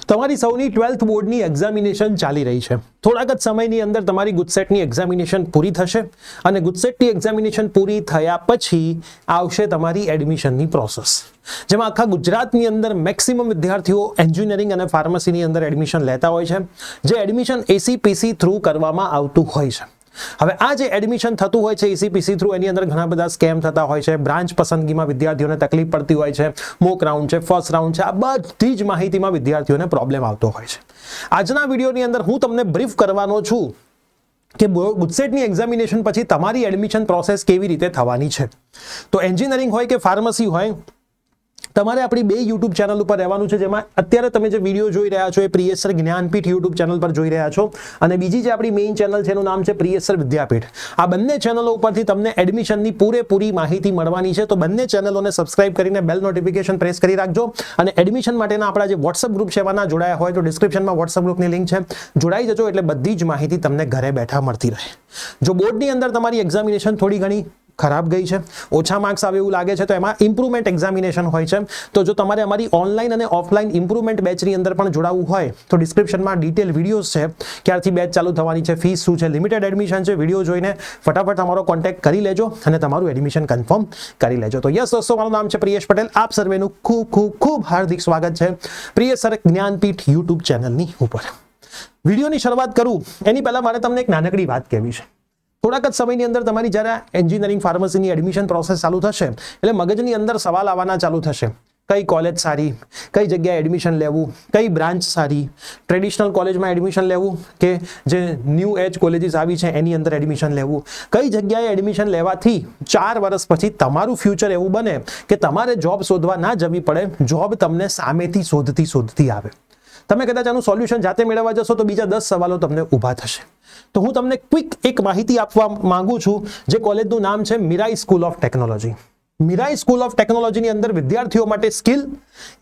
તમારી સૌની 12th બોર્ડની એક્ઝામિનેશન ચાલી રહી છે. થોડાક જ સમયની અંદર તમારી ગુજસેટની એક્ઝામિનેશન પૂરી થશે અને ગુજસેટની એક્ઝામિનેશન પૂરી થયા પછી આવશે તમારી એડમિશનની પ્રોસેસ, જેમાં આખા ગુજરાતની અંદર મેક્સિમમ વિદ્યાર્થીઓ એન્જિનિયરિંગ અને ફાર્મસીની અંદર એડમિશન લેતા હોય છે, જે એડમિશન એસીપીસી થ્રુ કરવામાં આવતું હોય છે. હવે આ જે એડમિશન થતું હોય છે એસીપીસી થ્રુ, એની અંદર ઘણા બધા સ્કેમ થતા હોય છે, બ્રાન્ચ પસંદગીમાં વિદ્યાર્થીઓને તકલીફ પડતી હોય છે, મોક રાઉન્ડ છે, ફર્સ્ટ રાઉન્ડ છે, આ બધી જ માહિતીમાં વિદ્યાર્થીઓને પ્રોબ્લેમ આવતો હોય છે. આજના વિડીયોની અંદર હું તમને બ્રીફ કરવાનો છું કે ગુજસેટની એક્ઝામિનેશન પછી તમારી એડમિશન પ્રોસેસ કેવી રીતે થવાની છે. તો એન્જિનિયરિંગ હોય કે ફાર્મસી હોય, તમારે આપણી બે યુટ્યુબ ચેનલ ઉપર રહેવાનું છે, જેમાં અત્યારે તમે જે વિડીયો જોઈ રહ્યા છો એ પ્રિયેસર જ્ઞાનપીઠ યુટ્યુબ ચેનલ પર જોઈ રહ્યા છો, અને બીજી જે આપણી મેઇન ચેનલ છે એનું નામ છે પ્રિયેસર વિદ્યાપીઠ. આ બંને ચેનલો ઉપરથી તમને એડમિશનની પૂરેપૂરી માહિતી મળવાની છે. તો બંને ચેનલોને સબસ્ક્રાઇબ કરીને બેલ નોટિફિકેશન પ્રેસ કરી રાખજો, અને એડમિશન માટેના આપણા જે વોટ્સઅપ ગ્રુપ છે એમાં જોડાયા હોય તો ડિસ્ક્રિપ્શનમાં વોટ્સઅપ ગ્રુપની લિંક છે, જોડાઈ જજો, એટલે બધી જ માહિતી તમને ઘરે બેઠા મળતી રહે. જો બોર્ડની અંદર તમારી એક્ઝામિનેશન થોડી ઘણી ખરાબ ગઈ છે, ઓછા માર્ક્સ આવે એવું લાગે છે, તો એમાં ઇમ્પ્રુવમેન્ટ એક્ઝામિનેશન હોય છે. તો જો તમારે અમારી ઓનલાઈન અને ઓફલાઈન ઇમ્પ્રુવમેન્ટ બેચની અંદર પણ જોડાવવું હોય તો ડિસ્ક્રિપ્શનમાં ડિટેલ વિડીયોઝ છે, ક્યારથી બેચ ચાલુ થવાની છે, ફીસ શું છે, લિમિટેડ એડમિશન છે. વિડીયો જોઈને ફટાફટ તમારો કોન્ટેક્ટ કરી લેજો અને તમારું એડમિશન કન્ફર્મ કરી લેજો. તો યસ દોસ્તો, મારું નામ છે પ્રિયેશ પટેલ. આપ સર્વેનું ખૂબ ખૂબ ખૂબ હાર્દિક સ્વાગત છે પ્રિયેસર જ્ઞાનપીઠ યુટ્યુબ ચેનલની ઉપર. વિડીયોની શરૂઆત કરું એની પહેલા મારે તમને એક નાનકડી વાત કહેવી છે. થોડાક જ સમયની અંદર તમારી જ્યારે એન્જિનિયરિંગ ફાર્મસીની એડમિશન પ્રોસેસ ચાલુ થશે એટલે મગજની અંદર સવાલ આવવાના ચાલુ થશે, કઈ કોલેજ સારી, કઈ જગ્યાએ એડમિશન લેવું, કઈ બ્રાન્ચ સારી, ટ્રેડિશનલ કોલેજમાં એડમિશન લેવું કે જે ન્યૂ એજ કોલેજીસ આવી છે એની અંદર એડમિશન લેવું, કઈ જગ્યાએ એડમિશન લેવાથી 4 વર્ષ પછી તમારું ફ્યુચર એવું બને કે તમારે જોબ શોધવા ના જવી પડે, જોબ તમને સામેથી શોધતી આવે. તમે કદાચ આનું સોલ્યુશન જાતે મેળવવા જશો તો બીજા 10 સવાલો તમને ઊભા થશે. તો હું તમને ક્વિક એક માહિતી આપવા માંગુ છું, જે કોલેજનું નામ છે Mirai school of technology. Mirai school of ટેકનોલોજીની અંદર વિદ્યાર્થીઓ માટે સ્કિલ,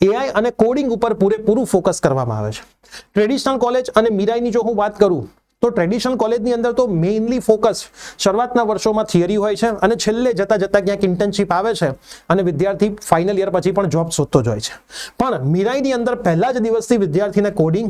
એઆઈ અને કોડિંગ ઉપર પૂરેપૂરું ફોકસ કરવામાં આવે છે. ટ્રેડિશનલ કોલેજ અને મીરાઈની જો હું વાત કરું તો ટ્રેડિશનલ કોલેજની અંદર તો મેઇનલી ફોકસ શરૂઆતના વર્ષોમાં થિયરી હોય છે અને છેલ્લે જતા ક્યાંક ઇન્ટર્નશિપ આવે છે અને વિદ્યાર્થી ફાઇનલ યર પછી પણ જોબ શોધતો જ હોય છે. પણ મીરાઈની અંદર પહેલા જ દિવસથી વિદ્યાર્થીને કોડિંગ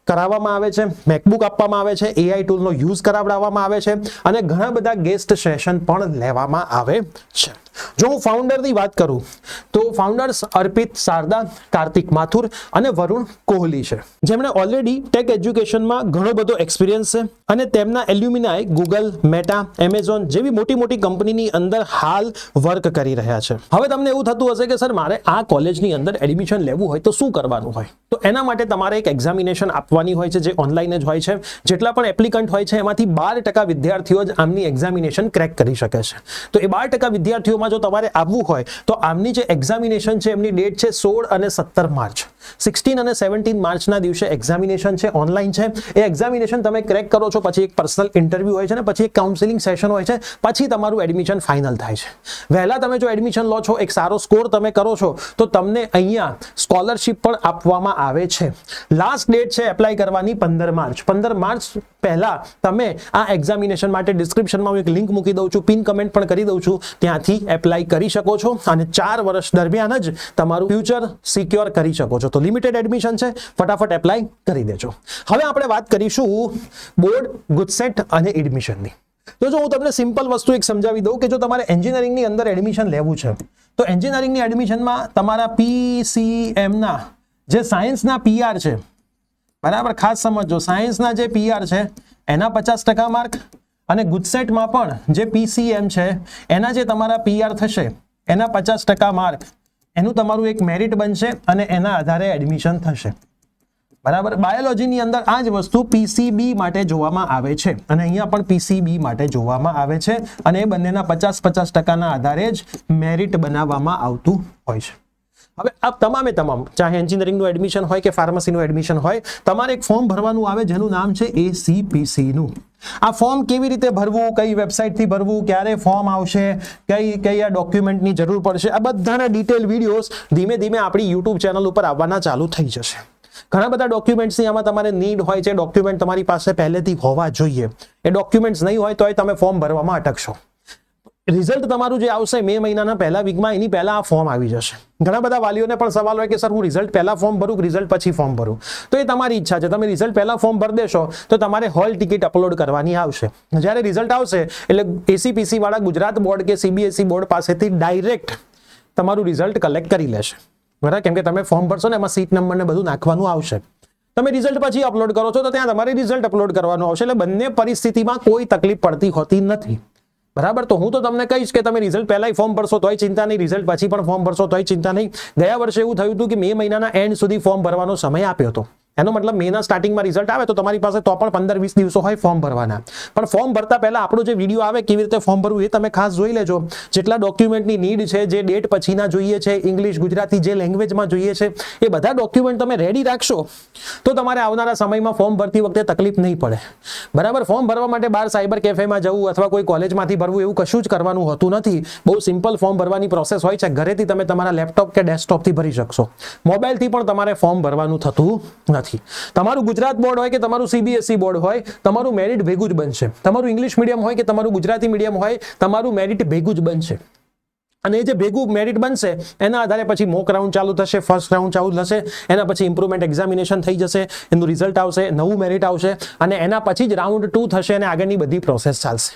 કરાવવામાં આવે છે, મેકબુક આપવામાં આવે છે, એઆઈ ટૂલનો યુઝ કરાવડાવવામાં આવે છે અને ઘણા બધા ગેસ્ટ સેશન પણ લેવામાં આવે છે. જો હું ફાઉન્ડરની વાત કરું તો ફાઉન્ડર્સ અર્પિત શારદા, કાર્તિક માથુર અને વરુણ કોહલી છે, જેમણે ઓલરેડી ટેક એજ્યુકેશનમાં ઘણો બધો એક્સપિરિયન્સ છે અને તેમના એલ્યુમિનાઈ ગૂગલ, મેટા, એમેઝોન જેવી મોટી કંપનીની અંદર હાલ વર્ક કરી રહ્યા છે. હવે તમને એવું થતું હશે કે સર મારે આ કોલેજની અંદર એડમિશન લેવું હોય તો શું કરવાનું હોય? તો એના માટે તમારે એક એક્ઝામિનેશન આપવાની હોય છે, જે ઓનલાઈન જ હોય છે. જેટલા પણ એપ્લિકન્ટ હોય છે એમાંથી 12% વિદ્યાર્થીઓ જ આમની એક્ઝામિનેશન ક્રેક કરી શકે છે. તો એ 12% વિદ્યાર્થીઓમાં જો તમારે આવવું હોય તો આમની જે એક્ઝામિનેશન છે એમની ડેટ છે 16 અને 17 માર્ચ. 16 અને 17 માર્ચના દિવસે એક્ઝામિનેશન છે, ઓનલાઈન છે. એ એક્ઝામિનેશન તમે ક્રેક કરો છો પછી એક પર્સનલ ઇન્ટરવ્યુ હોય છે ને પછી એક કાઉન્સેલિંગ સેશન હોય છે, પછી તમારું એડમિશન ફાઇનલ થાય છે. વહેલા તમે જો એડમિશન લો છો, એક સારો સ્કોર તમે કરો છો તો તમને અહીંયા સ્કોલરશિપ પણ આપવામાં આવે છે. લાસ્ટ ડેટ છે એપ્લાય કરવાની 15 માર્ચ. 15 માર્ચ પહેલા તમે આ એક્ઝામિનેશન માટે ડિસ્ક્રિપ્શનમાં હું એક લિંક મૂકી દઉં છું, પિન કમેન્ટ પણ કરી દઉં છું, ત્યાંથી એપ્લાય કરી શકો છો અને 4 વર્ષ દરમિયાન જ તમારું ફ્યુચર સિક્યોર કરી શકો છો. તો લિમિટેડ એડમિશન છે, ફટાફટ એપ્લાય કરી દેજો. હવે આપણે વાત કરીશું બોર્ડ, ગુજસેટ અને એડમિશનની. તો જો હું તમને સિમ્પલ વસ્તુ એક સમજાવી દઉં કે જો તમારે એન્જિનિયરિંગની અંદર એડમિશન લેવું છે તો એન્જિનિયરિંગની એડમિશનમાં તમારા પીસીએમના જે સાયન્સના પીઆર છે, બરાબર, ખાસ સમજો, સાયન્સના જે પીઆર છે એના 50% માર્ક અને ગુજસેટમાં પણ જે પીસીએમ છે એના જે તમારા પીઆર થશે એના 50% માર્ક, એનું તમારું એક મેરિટ બનશે અને એના આધારે એડમિશન થશે. બરાબર. બાયોલોજીની અંદર આ જ વસ્તુ પીસીબી માટે જોવામાં આવે છે અને અહીંયા પણ પીસીબી માટે જોવામાં આવે છે અને એ બંનેના 50% આધારે જ મેરિટ બનાવવામાં આવતું હોય છે. હવે આ તમામ ચાહે એન્જિનિયરિંગનું એડમિશન હોય કે ફાર્મસીનું એડમિશન હોય, તમારે એક ફોર્મ ભરવાનું આવે જેનું નામ છે એસીપીસીનું. આ ફોર્મ કેવી રીતે ભરવું, કઈ વેબસાઇટથી ભરવું, ક્યારે ફોર્મ આવશે, કઈ આ ડોક્યુમેન્ટની જરૂર પડશે, આ બધાના ડિટેલ વિડીયોઝ ધીમે ધીમે આપણી યુટ્યુબ ચેનલ ઉપર આવવાના ચાલુ થઈ જશે. ઘણા બધા ડોક્યુમેન્ટ્સની આમાં તમારે નીડ હોય છે, ડોક્યુમેન્ટ તમારી પાસે પહેલેથી હોવા જોઈએ. એ ડોક્યુમેન્ટ્સ નહીં હોય તો તમે ફોર્મ ભરવામાં અટકશો. રિઝલ્ટ તમારું જે આવશે મે મહિનાના પહેલા વીકમાં, એની પહેલા આ ફોર્મ આવી જશે. ઘણા બધા વાલીઓને પણ સવાલ હોય કે સર હું રિઝલ્ટ પહેલા ફોર્મ ભરું કે રિઝલ્ટ પછી ફોર્મ ભરું. તો એ તમારી ઈચ્છા છે. તમે રિઝલ્ટ પહેલા ફોર્મ ભરી દેશો તો તમારે હોલ ટિકિટ અપલોડ કરવાની આવશે. જ્યારે રિઝલ્ટ આવશે એટલે એસીપીસી વાળા ગુજરાત બોર્ડ કે સીબીએસઈ બોર્ડ પાસેથી ડાયરેક્ટ તમારું રિઝલ્ટ કલેક્ટ કરી લેશે, બરાબર? કેમ કે તમે ફોર્મ ભરશો ને એમાં સીટ નંબર ને બધું નાખવાનું આવશે. તમે રિઝલ્ટ પછી અપલોડ કરો છો તો ત્યાં તમારે રિઝલ્ટ અપલોડ કરવાનું આવશે. એટલે બંને પરિસ્થિતિમાં કોઈ તકલીફ પડતી હોતી નથી, બરાબર? તો હું તો તમને કહીશ કે તમે રિઝલ્ટ પહેલા ફોર્મ ભરશો તોય ચિંતા નહીં, રિઝલ્ટ પછી પણ ફોર્મ ભરશો તોય ચિંતા નહીં. ગયા વર્ષે એવું થયું હતું કે મે મહિનાના એન્ડ સુધી ફોર્મ ભરવાનો સમય આપ્યો હતો. એનો મતલબ મેના સ્ટાર્ટિંગમાં રિઝલ્ટ આવે તો તમારી પાસે તો પણ 15-20 દિવસો હોય ફોર્મ ભરવાના. પણ ફોર્મ ભરતા પહેલા આપણો જે વિડીયો આવે કેવી રીતે ફોર્મ ભરવું એ તમે ખાસ જોઈ લેજો. જેટલા ડોક્યુમેન્ટની નીડ છે, જે ડેટ પછીના જોઈએ છે, ઇંગ્લિશ ગુજરાતી જે લેંગ્વેજમાં જોઈએ છે, એ બધા ડોક્યુમેન્ટ તમે રેડી રાખશો તો તમારે આવનારા સમયમાં ફોર્મ ભરતી વખતે તકલીફ નહીં પડે, બરાબર? ફોર્મ ભરવા માટે બહાર સાયબર કેફેમાં જવું અથવા કોઈ કોલેજમાંથી ભરવું એવું કશું જ કરવાનું હોતું નથી. બહુ સિમ્પલ ફોર્મ ભરવાની પ્રોસેસ હોય છે. ઘરેથી તમે તમારા લેપટોપ કે ડેસ્કટોપથી ભરી શકશો. મોબાઈલથી પણ તમારે ફોર્મ ભરવાનું થતું નથી. તમારું ગુજરાત બોર્ડ હોય કે તમારું સીબીએસઈ બોર્ડ હોય, તમારું મેરિટ ભેગું જ બનશે. તમારું ઇંગ્લિશ મીડિયમ હોય કે તમારું ગુજરાતી મીડિયમ હોય, તમારું મેરિટ ભેગું જ બનશે. અને એ જે ભેગું મેરિટ બનશે એના આધારે પછી મોક રાઉન્ડ ચાલુ થશે, ફર્સ્ટ રાઉન્ડ ચાલુ થશે, એના પછી ઇમ્પ્રુવમેન્ટ એક્ઝામિનેશન થઈ જશે, એનું રિઝલ્ટ આવશે, નવું મેરિટ આવશે અને એના પછી જ રાઉન્ડ 2 થશે અને આગળની બધી પ્રોસેસ ચાલશે.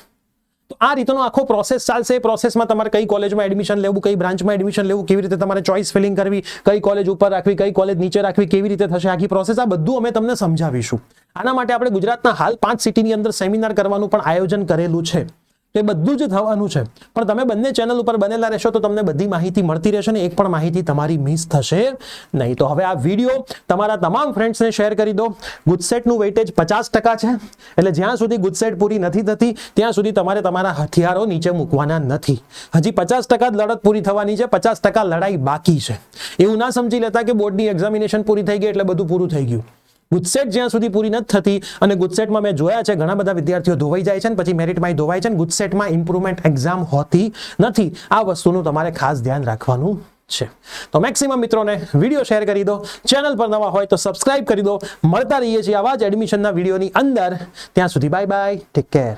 તો આ રીતનો આખો પ્રોસેસ ચાલશે. એ પ્રોસેસમાં તમારે કઈ કોલેજમાં એડમિશન લેવું, કઈ બ્રાન્ચમાં એડમિશન લેવું, કેવી રીતે તમારે ચોઇસ ફિલિંગ કરવી, કઈ કોલેજ ઉપર રાખવી, કઈ કોલેજ નીચે રાખવી, કેવી રીતે થશે આખી પ્રોસેસ, આ બધું અમે તમને સમજાવીશું. આના માટે આપણે ગુજરાતના હાલ 5 સિટીની અંદર સેમિનાર કરવાનું પણ આયોજન કરેલું છે. એ બધું જ થવાનું છે. પણ તમે બંને ચેનલ ઉપર બનેલા રહેશો તો તમને બધી માહિતી મળતી રહેશે ને એક પણ માહિતી તમારી મિસ થશે નહીં. તો હવે આ વિડીયો તમારા તમામ ફ્રેન્ડ્સને શેર કરી દો. ગુજસેટનું વેઇટેજ 50% છે, એટલે જ્યાં સુધી ગુજસેટ પૂરી નથી થતી ત્યાં સુધી તમારે તમારા હથિયારો નીચે મૂકવાના નથી. હજી 50% જ લડત પૂરી થવાની છે, 50% લડાઈ બાકી છે. એવું ના સમજી લેતા કે બોર્ડની એક્ઝામિનેશન પૂરી થઈ ગઈ એટલે બધું પૂરું થઈ ગયું. ગુજસેટ જ્યાં સુધી પૂરી નથી થતી, અને ગુજસેટમાં મેં જોયા છે ઘણા બધા વિદ્યાર્થીઓ ધોવાઈ જાય છે ને પછી મેરિટમાં ધોવાય છે ને ગુજસેટમાં ઇમ્પ્રુવમેન્ટ એક્ઝામ હોતી નથી. આ વસ્તુનું તમારે ખાસ ધ્યાન રાખવાનું છે. તો મેક્સિમમ મિત્રોને વિડીયો શેર કરી દો. ચેનલ પર નવા હોય તો સબસ્ક્રાઇબ કરી દો. મળતા રહીએ છીએ આવા જ એડમિશનના વિડીયોની અંદર. ત્યાં સુધી બાય બાય, ટેક કેર.